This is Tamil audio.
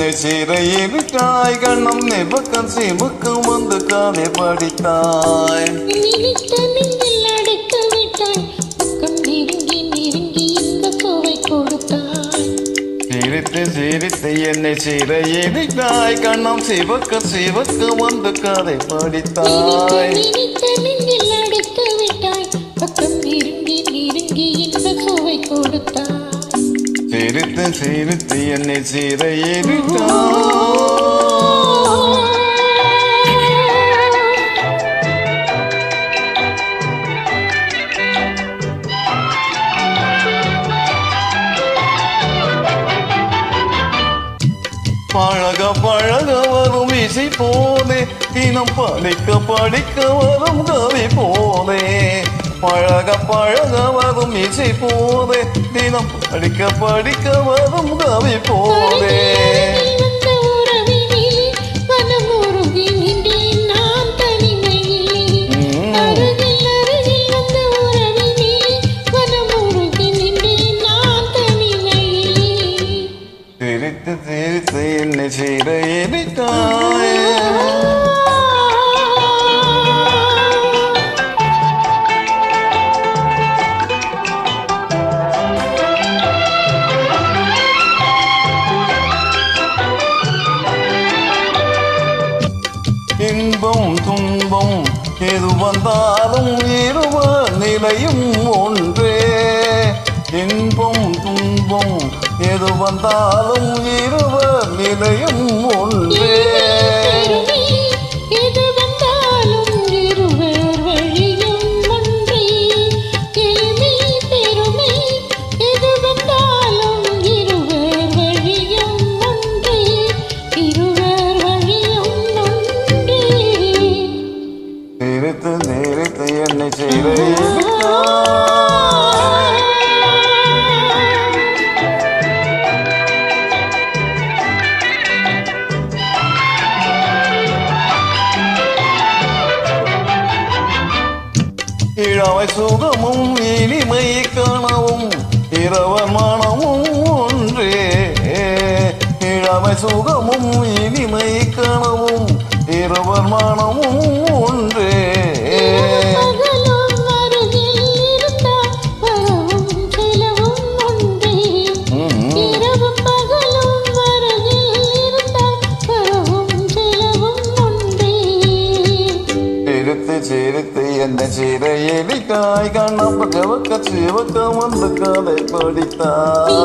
என்னை சிறையிலிட்டாய் கண்ணம் நிபக்கம் சிமுக்கம் வந்து காதை படித்தாய் சிரித்து சிரித்து என்னை சிறையிலிட்டாய் கண்ணம் சிவக்க சிவக்க வந்து காதை படித்தாய் சிரித்து சிரித்து என்னை சிறையிலிட்டாய் பழக பழக வரும் இசை போதே தினம் படிக்க படிக்க வரும் கவி போதே பழக பழக வரும் இசை போதே தினம் படிக்க படிக்க வரும் கவி போதே சிரித்து சிரித்து என்னை சிறையிலிட்டாய் இன்பம் துன்பம் எது வந்தாலும் இருவர் நிலையும் ஒன்றே இன்பம் துன்பம் எது வந்தாலும் இருவர் நிலையும் ஒன்றே நிறுத்து நிறுத்து என்னை சிறையிலிட்டாய் இளமை சுகமும் இனிமை காணவும் இரவர் மனமும் ஒன்றே இளமை சுகமும் இனிமை காணவும் இரவர் மனமும் ஒன்றே சிரித்து என்னை சிறையிலிட்டாய் கண்ணம் சிவக்க சிவக்க வந்து காதை படித்தாய்